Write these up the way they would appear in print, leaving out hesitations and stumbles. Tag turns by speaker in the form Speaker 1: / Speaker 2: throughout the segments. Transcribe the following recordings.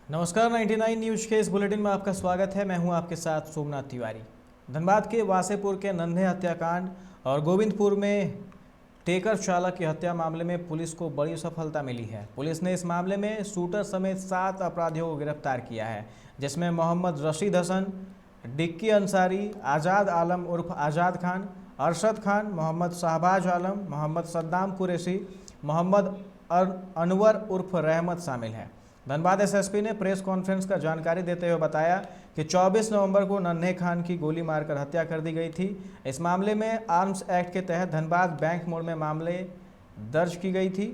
Speaker 1: नमस्कार, 99 न्यूज़ के इस बुलेटिन में आपका स्वागत है। मैं हूं आपके साथ सोमनाथ तिवारी। धनबाद के वासेपुर के नन्हे हत्याकांड और गोविंदपुर में टेकर चालक की हत्या मामले में पुलिस को बड़ी सफलता मिली है। पुलिस ने इस मामले में शूटर समेत 7 अपराधियों को गिरफ्तार किया है, जिसमें मोहम्मद रशीद हसन, डिक्की अंसारी, आज़ाद आलम उर्फ आज़ाद खान, अरशद खान, मोहम्मद शाहबाज आलम, मोहम्मद सद्दाम कुरैशी, मोहम्मद अनवर उर्फ रहमत शामिल है। धनबाद एसएसपी ने प्रेस कॉन्फ्रेंस का जानकारी देते हुए बताया कि 24 नवंबर को नन्हे खान की गोली मारकर हत्या कर दी गई थी। इस मामले में आर्म्स एक्ट के तहत धनबाद बैंक मोड़ में मामले दर्ज की गई थी।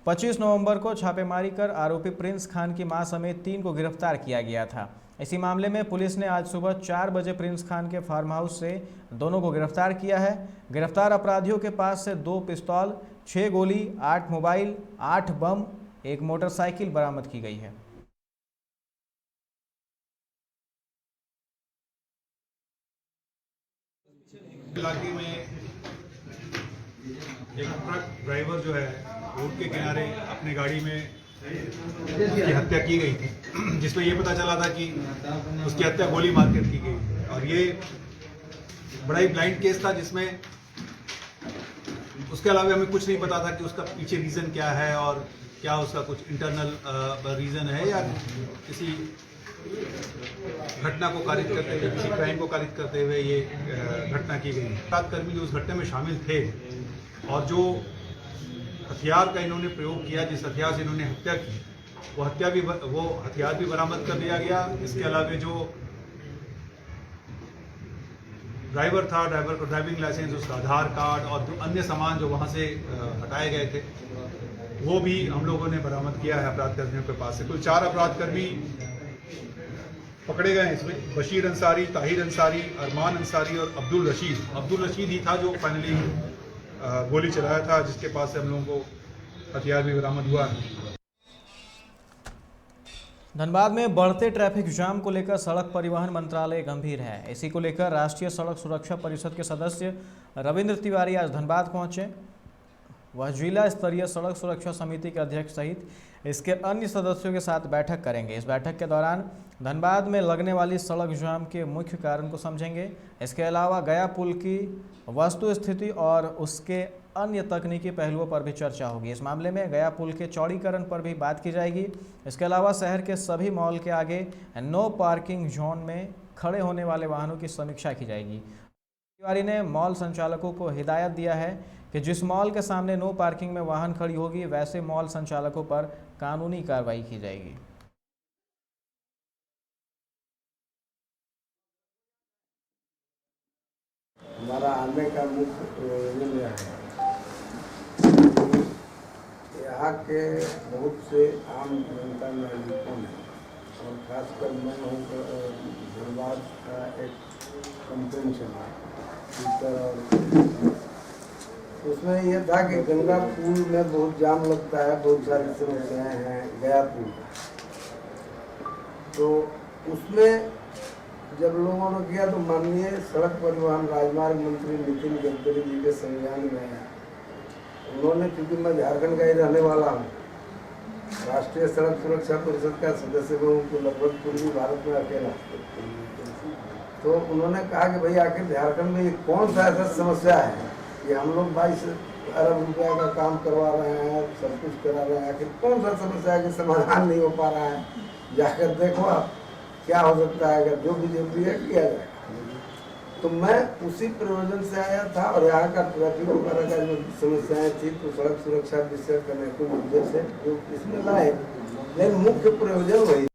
Speaker 1: 25 नवंबर को छापेमारी कर आरोपी प्रिंस खान की मां समेत 3 को गिरफ्तार किया गया था। इसी मामले में पुलिस ने आज सुबह 4 बजे प्रिंस खान के फार्म हाउस से दोनों को गिरफ्तार किया है। गिरफ्तार अपराधियों के पास से 2 पिस्तौल, 6 गोली, 8 मोबाइल, 8 बम, एक मोटरसाइकिल बरामद की गई है।
Speaker 2: इलाके में एक ट्रक ड्राइवर जो है रोड के किनारे अपनी गाड़ी में उसकी हत्या की गई थी, जिसमें ये पता चला था कि उसकी हत्या गोली मारकर की गई। और ये बड़ा ही ब्लाइंड केस था, जिसमें उसके अलावा हमें कुछ नहीं पता था कि उसका पीछे रीज़न क्या है और क्या उसका कुछ इंटरनल रीज़न है या किसी घटना को कारित करते हुए, किसी क्राइम को कारित करते हुए ये घटना की गई। अपराधकर्मी जो उस घटना में शामिल थे और जो हथियार का इन्होंने प्रयोग किया, जिस हथियार से इन्होंने हत्या की, वो हथियार भी बरामद कर लिया गया। इसके अलावा जो ड्राइवर था, ड्राइवर का ड्राइविंग लाइसेंस, उसका आधार कार्ड और जो अन्य सामान जो वहाँ से हटाए गए थे, वो भी हम लोगों ने बरामद किया है अपराधकर्मियों के पास से। कुल 4 अपराधकर्मी पकड़े गए हैं इसमें। बशीर अंसारी, ताहिर अंसारी, अरमान अंसारी और अब्दुल रशीद ही था जो फाइनली गोली चलाया था, जिसके पास से हम लोगों को हथियार भी बरामद हुआ है।
Speaker 1: धनबाद में बढ़ते ट्रैफिक जाम को लेकर सड़क परिवहन मंत्रालय गंभीर है। इसी को लेकर राष्ट्रीय सड़क सुरक्षा परिषद के सदस्य रविंद्र तिवारी आज धनबाद पहुंचे। वह जिला स्तरीय सड़क सुरक्षा समिति के अध्यक्ष सहित इसके अन्य सदस्यों के साथ बैठक करेंगे। इस बैठक के दौरान धनबाद में लगने वाली सड़क जाम के मुख्य कारण को समझेंगे। इसके अलावा गया पुल की वस्तु स्थिति और उसके अन्य तकनीकी पहलुओं पर भी चर्चा होगी। इस मामले में गया पुल के चौड़ीकरण पर भी बात की जाएगी। इसके अलावा शहर के सभी मॉल के आगे नो पार्किंग जोन में खड़े होने वाले वाहनों की समीक्षा की जाएगी। तिवारी ने मॉल संचालकों को हिदायत दिया है कि जिस मॉल के सामने नो पार्किंग में वाहन खड़ी होगी, वैसे मॉल संचालकों पर कानूनी कार्रवाई की जाएगी।
Speaker 3: हमारा आने का मुख्य प्रयोजन यह है, यहाँ के बहुत से आम जनता नागरिकों ने और खासकर मैं हूँ धनबाद का एक कंप्लेन चला, उसमें यह था कि गंगा पुल में बहुत जाम लगता है, बहुत सारी समस्याएं हैं गया पुल। तो उसमें जब लोगों ने किया तो माननीय सड़क परिवहन राजमार्ग मंत्री नितिन गडकरी जी के संज्ञान में आया। उन्होंने, क्योंकि मैं झारखंड का ही रहने वाला हूँ, राष्ट्रीय सड़क सुरक्षा परिषद का सदस्य हूँ, तो लगभग पूर्वी भारत में अकेला, तो उन्होंने कहा कि भाई आखिर झारखंड में ये कौन सा ऐसा समस्या है कि हम लोग 22 अरब रुपया का काम करवा रहे हैं, सब कुछ करा रहे हैं, आखिर कौन सा समस्या है कि समाधान नहीं हो पा रहा है, जाकर देखो आप क्या हो सकता है, अगर जो भी जरूरी है किया जाएगा। तो मैं उसी प्रयोजन से आया था और यहाँ का ट्रैफिक वगैरह का जो समस्याएं थी, तो सड़क सुरक्षा विषय करने के उद्देश्य से जो इसमें लाए, लेकिन मुख्य प्रयोजन वही।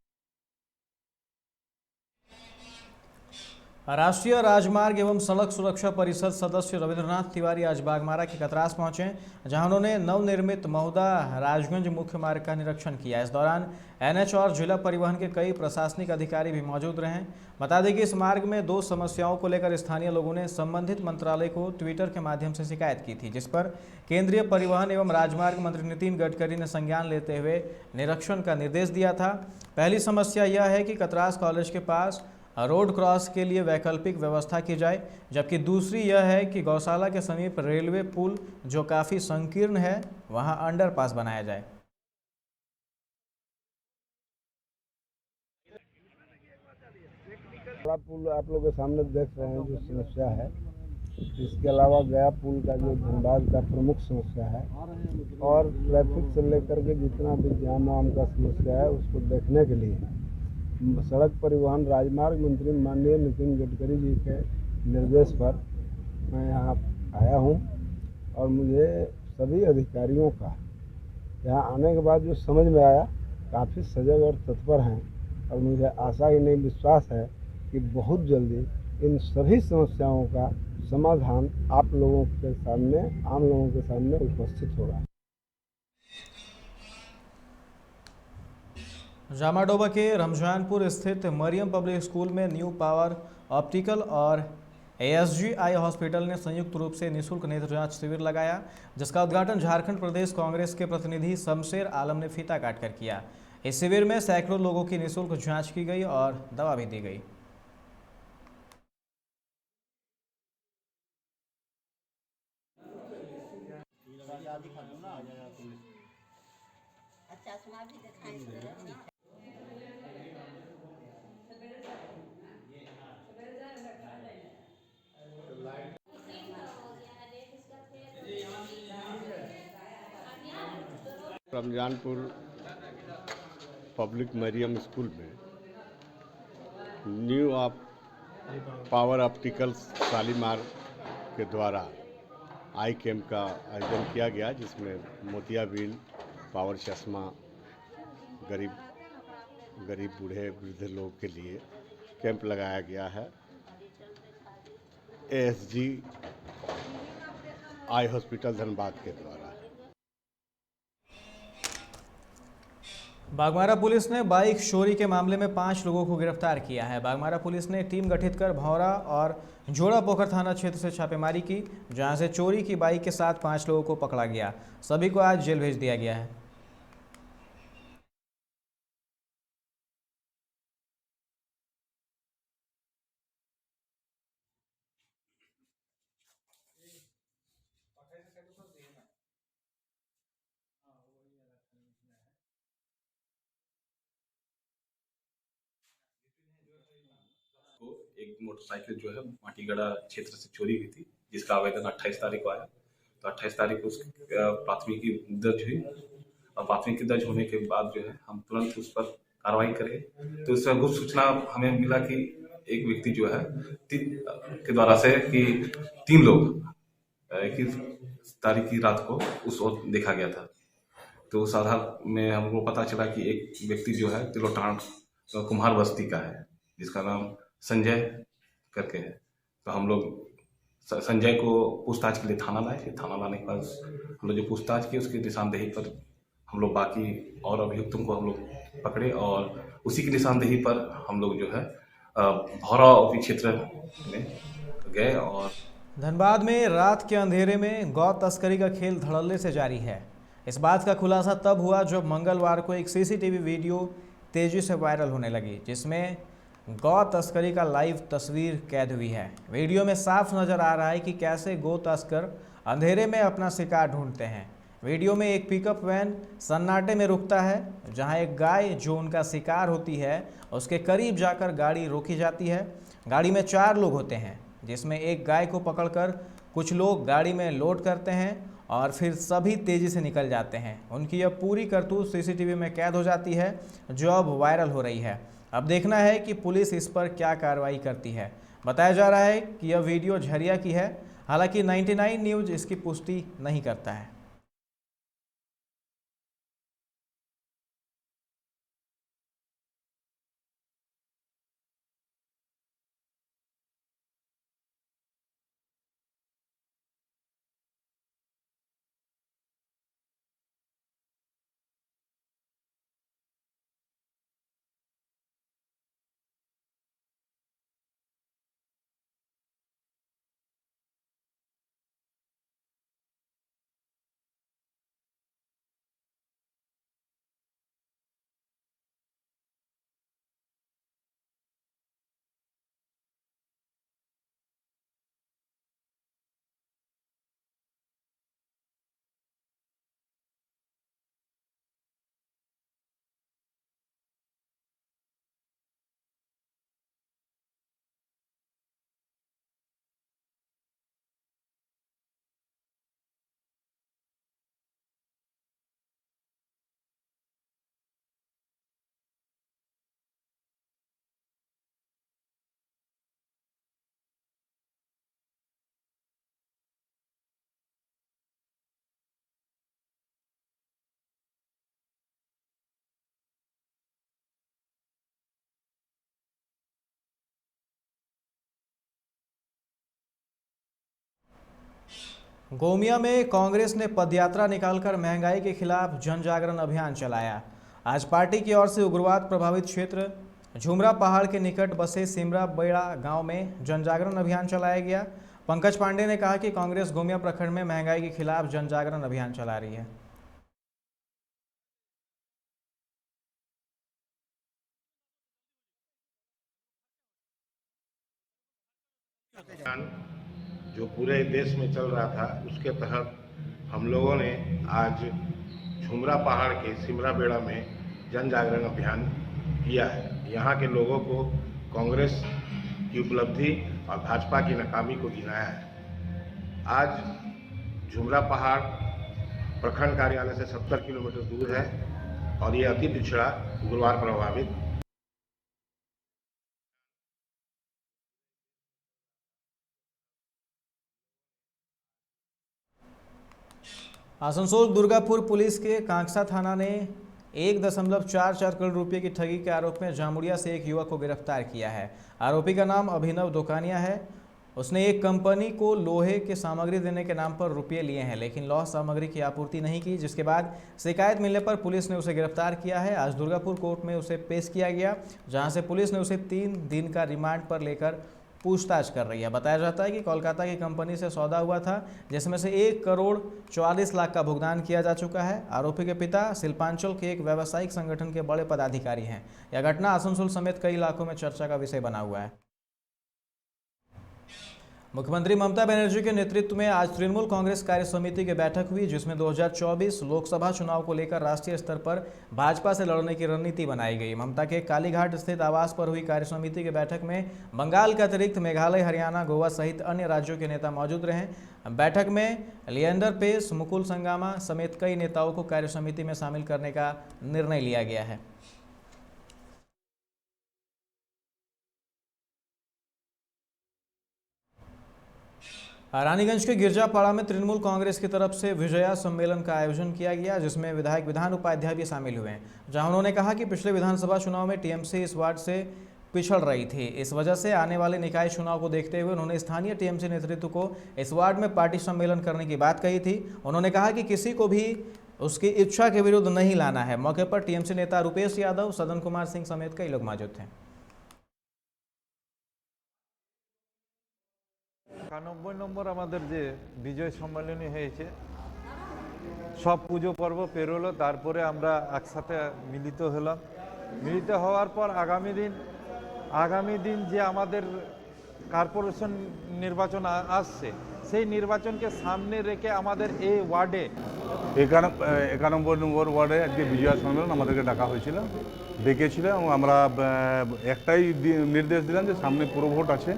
Speaker 1: राष्ट्रीय राजमार्ग एवं सड़क सुरक्षा परिषद सदस्य रविंद्रनाथ तिवारी आज बागमारा के कतरास पहुंचे, जहां उन्होंने नवनिर्मित महुदा राजगंज मुख्य मार्ग का निरीक्षण किया। इस दौरान एनएच और जिला परिवहन के कई प्रशासनिक अधिकारी भी मौजूद रहे। बता दें कि इस मार्ग में 2 समस्याओं को लेकर स्थानीय लोगों ने संबंधित मंत्रालय को ट्विटर के माध्यम से शिकायत की थी, जिस पर केंद्रीय परिवहन एवं राजमार्ग मंत्री नितिन गडकरी ने संज्ञान लेते हुए निरीक्षण का निर्देश दिया था। पहली समस्या यह है कि कतरास कॉलेज के पास रोड क्रॉस के लिए वैकल्पिक व्यवस्था की जाए, जबकि दूसरी यह है कि गौशाला के समीप रेलवे पुल जो काफ़ी संकीर्ण है, वहां अंडरपास बनाया जाए।
Speaker 3: बड़ा पुल आप लोग के सामने देख रहे हैं जो समस्या है, इसके अलावा गया पुल का जो धनबाद का प्रमुख समस्या है और ट्रैफिक से लेकर के जितना भी जाम वाम का समस्या है उसको देखने के लिए सड़क परिवहन राजमार्ग मंत्री माननीय नितिन गडकरी जी के निर्देश पर मैं यहाँ आया हूँ और मुझे सभी अधिकारियों का यहाँ आने के बाद जो समझ में आया, काफ़ी सजग और तत्पर हैं और मुझे आशा ही नहीं विश्वास है कि बहुत जल्दी इन सभी समस्याओं का समाधान आप लोगों के सामने, आम लोगों के सामने उपस्थित होगा।
Speaker 1: जामाडोबा के रमजानपुर स्थित मरियम पब्लिक स्कूल में न्यू पावर ऑप्टिकल और एएसजी आई हॉस्पिटल ने संयुक्त रूप से निःशुल्क नेत्र जांच शिविर लगाया, जिसका उद्घाटन झारखंड प्रदेश कांग्रेस के प्रतिनिधि शमशेर आलम ने फीता काटकर किया। इस शिविर में सैकड़ों लोगों की निःशुल्क जांच की गई और दवा भी दी गई।
Speaker 4: चश्मा भी दिखाई दे रहा है।
Speaker 5: रमजानपुर पब्लिक मरियम स्कूल में न्यू पावर ऑप्टिकल शालीमार के द्वारा आई कैम्प का आयोजन किया गया, जिसमें मोतियाबिंद, पावर चश्मा, गरीब बूढ़े वृद्ध लोग के लिए कैंप लगाया गया है। एएसजी आई हॉस्पिटल धनबाद के द्वारा।
Speaker 1: बागमारा पुलिस ने बाइक चोरी के मामले में 5 लोगों को गिरफ्तार किया है। बागमारा पुलिस ने टीम गठित कर भौरा और जोड़ा पोखर थाना क्षेत्र से छापेमारी की, जहां से चोरी की बाइक के साथ 5 लोगों को पकड़ा गया। सभी को आज जेल भेज दिया गया है।
Speaker 6: को एक मोटरसाइकिल जो है माटीगढ़ा क्षेत्र से चोरी हुई थी, जिसका आवेदन 28 तारीख को आया। तो 28 तारीख को उसकी प्राथमिकी दर्ज हुई और प्राथमिकी दर्ज होने के बाद जो है हम तुरंत उस पर कार्रवाई करें। तो उसमें गुप्त सूचना हमें मिला कि एक व्यक्ति जो है के द्वारा से कि 3 लोग 21 तारीख की रात को उस वक्त देखा गया था। तो उस आधार में हमको पता चला कि एक व्यक्ति जो है तिलोटान कुम्हार बस्ती का है, जिसका नाम संजय करके है। तो हम लोग संजय को पूछताछ के लिए थाना लाए। फिर थाना लाने के बाद हम लोग जो पूछताछ की, उसकी निशानदेही पर हम लोग बाकी और अभियुक्तों को हम लोग पकड़े और उसी की निशानदेही पर हम लोग जो है भौरा क्षेत्र में गए। और
Speaker 1: धनबाद में रात के अंधेरे में गौ तस्करी का खेल धड़ल्ले से जारी है। इस बात का खुलासा तब हुआ जब मंगलवार को एक सीसीटीवी वीडियो तेजी से वायरल होने लगी, जिसमें गौ तस्करी का लाइव तस्वीर कैद हुई है। वीडियो में साफ नजर आ रहा है कि कैसे गौ तस्कर अंधेरे में अपना शिकार ढूंढते हैं। वीडियो में एक पिकअप वैन सन्नाटे में रुकता है, जहां एक गाय जो उनका शिकार होती है उसके करीब जाकर गाड़ी रोकी जाती है। गाड़ी में 4 लोग होते हैं, जिसमें एक गाय को पकड़कर कुछ लोग गाड़ी में लोड करते हैं और फिर सभी तेज़ी से निकल जाते हैं। उनकी यह पूरी करतूत सीसीटीवी में कैद हो जाती है, जो अब वायरल हो रही है। अब देखना है कि पुलिस इस पर क्या कार्रवाई करती है। बताया जा रहा है कि यह वीडियो झरिया की है, हालांकि 99 न्यूज़ इसकी पुष्टि नहीं करता है। गोमिया में कांग्रेस ने पदयात्रा निकालकर महंगाई के खिलाफ जन जागरण अभियान चलाया। आज पार्टी की ओर से उग्रवाद प्रभावित क्षेत्र झुमरा पहाड़ के निकट बसे सिमरा बेड़ा गांव में जन जागरण अभियान चलाया गया। पंकज पांडे ने कहा कि कांग्रेस गोमिया प्रखंड में महंगाई के खिलाफ जन जागरण अभियान चला रही है।
Speaker 7: जो पूरे देश में चल रहा था उसके तहत हम लोगों ने आज झुमरा पहाड़ के सिमरा बेड़ा में जन जागरण अभियान किया है। यहाँ के लोगों को कांग्रेस की उपलब्धि और भाजपा की नाकामी को गिनाया है। आज झुमरा पहाड़ प्रखंड कार्यालय से 70 किलोमीटर दूर है और ये अति पिछड़ा उग्रवाद प्रभावित
Speaker 1: आसनसोल दुर्गापुर पुलिस के कांकसा थाना ने 1.44 करोड़ रुपए की ठगी के आरोप में जामुड़िया से एक युवक को गिरफ्तार किया है। आरोपी का नाम अभिनव दोकानिया है। उसने एक कंपनी को लोहे के सामग्री देने के नाम पर रुपये लिए हैं, लेकिन लौह सामग्री की आपूर्ति नहीं की, जिसके बाद शिकायत मिलने पर पुलिस ने उसे गिरफ्तार किया है। आज दुर्गापुर कोर्ट में उसे पेश किया गया, जहां से पुलिस ने उसे 3 दिन का रिमांड पर लेकर पूछताछ कर रही है। बताया जाता है कि कोलकाता की कंपनी से सौदा हुआ था, जिसमें से 1,44,00,000 का भुगतान किया जा चुका है। आरोपी के पिता शिल्पांचल के एक व्यावसायिक संगठन के बड़े पदाधिकारी हैं। यह घटना आसनसोल समेत कई इलाकों में चर्चा का विषय बना हुआ है। मुख्यमंत्री ममता बनर्जी के नेतृत्व में आज तृणमूल कांग्रेस कार्य समिति की बैठक हुई, जिसमें 2024 लोकसभा चुनाव को लेकर राष्ट्रीय स्तर पर भाजपा से लड़ने की रणनीति बनाई गई। ममता के कालीघाट स्थित आवास पर हुई कार्य समिति की बैठक में बंगाल के अतिरिक्त मेघालय, हरियाणा, गोवा सहित अन्य राज्यों के नेता मौजूद रहे। बैठक में लिएंडर पेस, मुकुल संगामा समेत कई नेताओं को कार्य समिति में शामिल करने का निर्णय लिया गया है। रानीगंज के गिरजापाड़ा में तृणमूल कांग्रेस की तरफ से विजया सम्मेलन का आयोजन किया गया, जिसमें विधायक विधान उपाध्याय भी शामिल हुए, जहां उन्होंने कहा कि पिछले विधानसभा चुनाव में टीएमसी इस वार्ड से पिछड़ रही थी। इस वजह से आने वाले निकाय चुनाव को देखते हुए उन्होंने स्थानीय टीएमसी नेतृत्व को इस वार्ड में पार्टी सम्मेलन करने की बात कही थी। उन्होंने कहा कि किसी को भी उसकी इच्छा के विरुद्ध नहीं लाना है। मौके पर टीएमसी नेता रुपेश यादव, सदन कुमार सिंह समेत कई लोग मौजूद थे।
Speaker 8: 91 নম্বর আমাদের যে বিজয় সম্মেলনী হয়েছে, সব পুজো পর্ব পেরোলো, তারপরে আমরা একসাথে মিলিত হলাম। মিলিত হওয়ার পর আগামী দিন যে আমাদের কর্পোরেশন নির্বাচন আসছে, সেই নির্বাচনকে সামনে রেখে আমাদের এই ওয়ার্ডে
Speaker 9: 91 নম্বর ওয়ার্ডে আজকে বিজয় সম্মেলন আমাদেরকে ডাকা হয়েছিল, ডেকেছিল এবং আমরা একটাই নির্দেশ দিলাম যে সামনে পুরো ভোট আছে।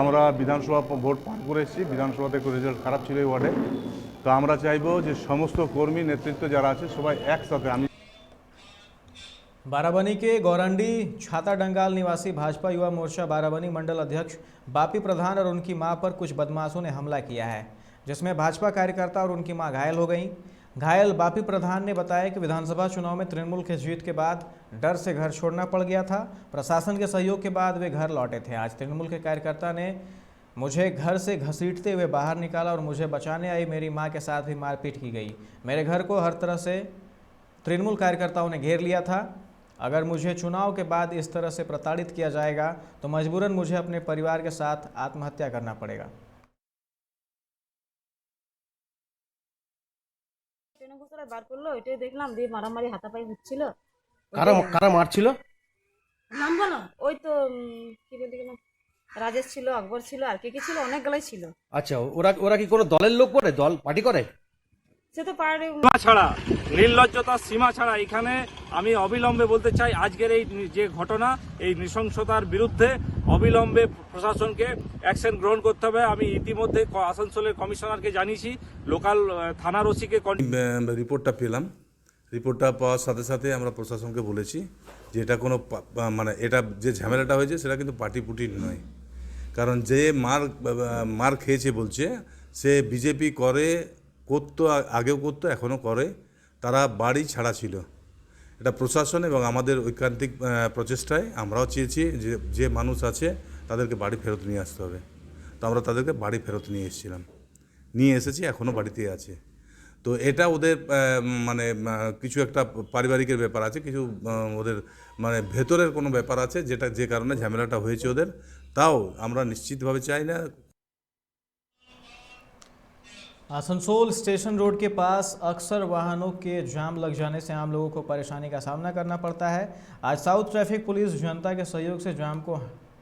Speaker 9: আমরা বিধানসভা ভোট পার করে এসেছি, বিধানসভাতে একটু রেজাল্ট খারাপ ছিল এই ওয়ার্ডে। তো আমরা চাইবো যে সমস্ত কর্মী নেতৃত্ব যারা আছে সবাই একসাথে। আমি
Speaker 1: बाराबनी के गौरंडी छाता डंगाल निवासी भाजपा युवा मोर्चा बाराबनी मंडल अध्यक्ष बापी प्रधान और उनकी मां पर कुछ बदमाशों ने हमला किया है, जिसमें भाजपा कार्यकर्ता और उनकी मां घायल हो गईं। घायल बापी प्रधान ने बताया कि विधानसभा चुनाव में तृणमूल की जीत के बाद डर से घर छोड़ना पड़ गया था। प्रशासन के सहयोग के बाद वे घर लौटे थे। आज तृणमूल के कार्यकर्ता ने मुझे घर से घसीटते हुए बाहर निकाला और मुझे बचाने आई मेरी मां के साथ भी मारपीट की गई। मेरे घर को हर तरह से तृणमूल कार्यकर्ताओं ने घेर लिया था। अगर मुझे चुनाव के बाद इस तरह से प्रताड़ित किया जाएगा तो मजबूरन मुझे अपने परिवार के साथ आत्महत्या करना पड़ेगा।
Speaker 4: বার করলো, ওইটাই দেখলাম, দিয়ে মারামারি হাতাপাই হচ্ছিল।
Speaker 10: কারা মারছিল?
Speaker 4: নাম বলো, ওই তো কি বলতে গেলাম, রাজেশ ছিল, আকবর ছিল, আর কে ছিল, অনেকগুলাই ছিল।
Speaker 10: আচ্ছা, ওরা কি কোনো দলের লোক করে, দল পার্টি করে?
Speaker 4: সে তো পারে
Speaker 11: ছাড়া, নির্লজ্জতার সীমা ছাড়া এখানে আমি অবিলম্বে বলতে চাই, আজকের এই যে ঘটনা, এই নৃশংসতার বিরুদ্ধে অবিলম্বে প্রশাসনকে অ্যাকশন গ্রহণ করতে হবে। আমি ইতিমধ্যে আসানসোলের কমিশনারকে জানিয়েছি, লোকাল থানার ওসিকে
Speaker 12: রিপোর্টটা পেলাম। রিপোর্টটা পাওয়ার সাথে সাথে আমরা প্রশাসনকে বলেছি যে এটা কোনো মানে এটা যে ঝামেলাটা হয়েছে সেটা কিন্তু পার্টি পুটি নয়। কারণ যে মার খেয়েছে বলছে সে বিজেপি করতো, আগেও করতো, এখনও করে, তারা বাড়ি ছাড়া ছিল। এটা প্রশাসন এবং আমাদের ঐকান্তিক প্রচেষ্টায় আমরাও চেয়েছি যে মানুষ আছে তাদেরকে বাড়ি ফেরত নিয়ে আসতে হবে। তো আমরা তাদেরকে বাড়ি ফেরত নিয়ে এসেছিলাম। নিয়ে এসেছি, এখনও বাড়িতেই আছে। তো এটা ওদের মানে কিছু একটা পারিবারিকের ব্যাপার আছে, কিছু ওদের মানে ভেতরের কোনো ব্যাপার আছে যে কারণে ঝামেলাটা হয়েছে ওদের। তাও আমরা নিশ্চিতভাবে চাই না।
Speaker 1: आसनसोल स्टेशन रोड के पास अक्सर वाहनों के जाम लग जाने से आम लोगों को परेशानी का सामना करना पड़ता है। आज साउथ ट्रैफिक पुलिस जनता के सहयोग से जाम को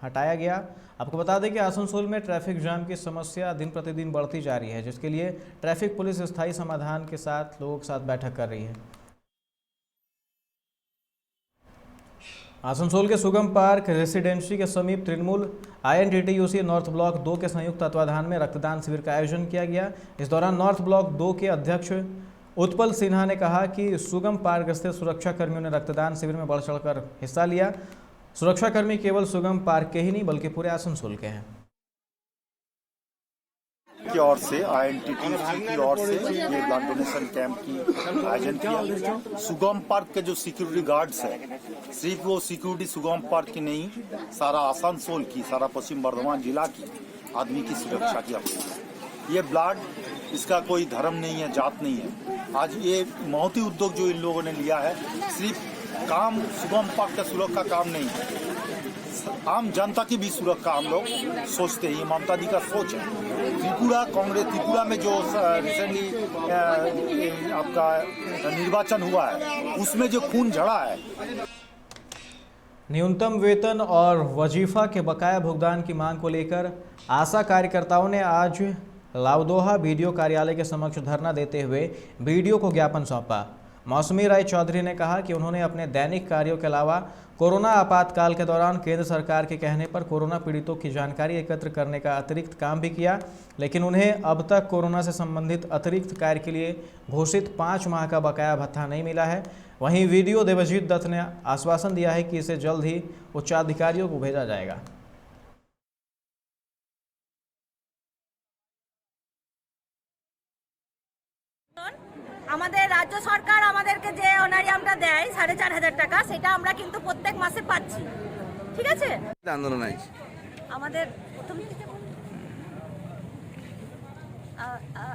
Speaker 1: हटाया गया। आपको बता दें कि आसनसोल में ट्रैफिक जाम की समस्या दिन प्रतिदिन बढ़ती जा रही है, जिसके लिए ट्रैफिक पुलिस स्थायी समाधान के साथ लोगों के साथ बैठक कर रही है। आसनसोल के सुगम पार्क रेसिडेंसी के समीप तृणमूल INTTUC नॉर्थ ब्लॉक 2 के संयुक्त तत्वाधान में रक्तदान शिविर का आयोजन किया गया। इस दौरान नॉर्थ ब्लॉक 2 के अध्यक्ष उत्पल सिन्हा ने कहा कि सुगम पार्क स्थित सुरक्षा कर्मियों ने रक्तदान शिविर में बढ़ चढ़कर हिस्सा लिया। सुरक्षाकर्मी केवल सुगम पार्क के ही नहीं बल्कि पूरे आसनसोल के हैं।
Speaker 13: की ओर से INTTUC की ओर से ये ब्लड डोनेशन कैंप की आयोजन किया। सुगम पार्क के जो सिक्योरिटी गार्ड्स है, सिर्फ वो सिक्योरिटी सुगम पार्क की नहीं, सारा आसनसोल की, सारा पश्चिम बर्धमान जिला की आदमी की सुरक्षा की अपील है। ये ब्लड, इसका कोई धर्म नहीं है, जात नहीं है। आज ये महती उद्योग जो इन लोगों ने लिया है, सिर्फ काम सुगम पार्क का सुरक्षा का काम नहीं है, आम जनता की भी सुरक्षा हम लोग सोचते हैं। ये ममता जी का सोच है। त्रिपुरा में जो रिसेंटली आपका निर्वाचन हुआ है, उसमें जो खून झड़ा है।
Speaker 1: न्यूनतम वेतन और वजीफा के बकाया भुगतान की मांग को लेकर आशा कार्यकर्ताओं ने आज लावदोहा बीडीओ कार्यालय के समक्ष धरना देते हुए बीडीओ को ज्ञापन सौंपा। मौसमी राय चौधरी ने कहा कि उन्होंने अपने दैनिक कार्यों के अलावा कोरोना आपातकाल के दौरान केंद्र सरकार के कहने पर कोरोना पीड़ितों की जानकारी एकत्र करने का अतिरिक्त काम भी किया, लेकिन उन्हें अब तक कोरोना से संबंधित अतिरिक्त कार्य के लिए घोषित 5 माह का बकाया भत्ता नहीं मिला है। वहीं वीडियो देवजीत दत्त ने आश्वासन दिया है कि इसे जल्द ही उच्चाधिकारियों को भेजा जाएगा।
Speaker 14: আমাদের রাজ্য সরকার আমাদেরকে যে অনারিয়ামটা দেয় 4500 টাকা, সেটা আমরা কিন্তু প্রত্যেক মাসে পাচ্ছি। ঠিক আছে,
Speaker 15: আন্দোলন আছে
Speaker 14: আমাদের প্রথম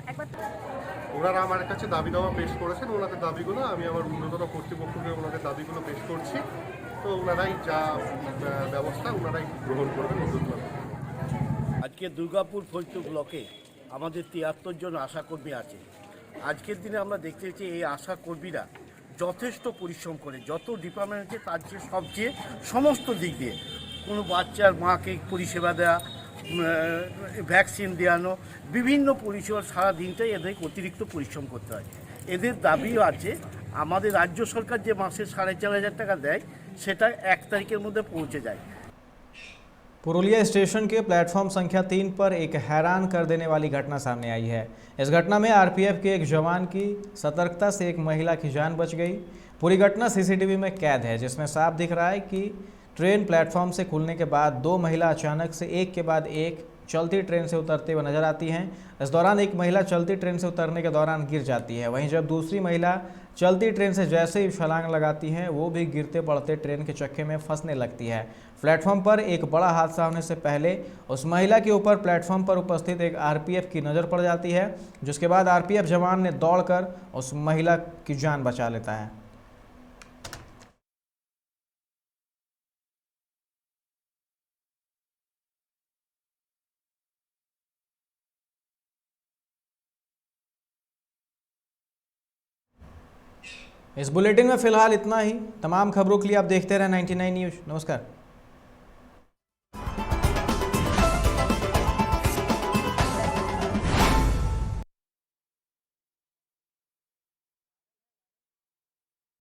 Speaker 14: একবার
Speaker 16: ওনারা আমার কাছে দাবি দাওয়া পেশ করেছেন। ওনাদের দাবিগুলো আমি আমার ঊর্ধ্বতন কর্তৃপক্ষকে ওনাদের দাবিগুলো পেশ করছি। তো ওনারাই যা ব্যবস্থা ওনারাই গ্রহণ করবেন।
Speaker 17: আজকে দুর্গাপুর ফরিদপুর ব্লকে আমাদের 73 জন আশাকর্মী আছে। আজকের দিনে আমরা দেখতে পাচ্ছি এই আশা কর্মীরা যথেষ্ট পরিশ্রম করে, যত ডিপার্টমেন্ট আছে তার চেয়ে সবচেয়ে সমস্ত দিক দিয়ে, কোনো বাচ্চার মাকে পরিষেবা দেওয়া, ভ্যাকসিন দেওয়ানো, বিভিন্ন পরিষেবা, সারা দিনটাই এদের অতিরিক্ত পরিশ্রম করতে হয়। এদের দাবিও আছে আমাদের রাজ্য সরকার যে মাসে 4500 টাকা দেয় সেটা 1 তারিখের মধ্যে পৌঁছে যায়।
Speaker 1: पुरुलिया स्टेशन के प्लेटफॉर्म संख्या 3 पर एक हैरान कर देने वाली घटना सामने आई है। इस घटना में आरपीएफ के एक जवान की सतर्कता से एक महिला की जान बच गई। पूरी घटना सीसीटीवी में कैद है, जिसमें साफ दिख रहा है कि ट्रेन प्लेटफॉर्म से खुलने के बाद 2 महिला अचानक से एक के बाद एक चलती ट्रेन से उतरते हुए नजर आती हैं। इस दौरान एक महिला चलती ट्रेन से उतरने के दौरान गिर जाती है। वहीं जब दूसरी महिला चलती ट्रेन से जैसे ही छलांग लगाती हैं, वो भी गिरते पड़ते ट्रेन के चक्के में फंसने लगती है। प्लेटफॉर्म पर एक बड़ा हादसा होने से पहले उस महिला के ऊपर प्लेटफॉर्म पर उपस्थित एक आरपीएफ की नज़र पड़ जाती है, जिसके बाद आरपीएफ जवान ने दौड़कर उस महिला की जान बचा लेता है। इस बुलेटिन में फिलहाल इतना ही। तमाम खबरों के लिए आप देखते रहें 99 न्यूज़। नमस्कार।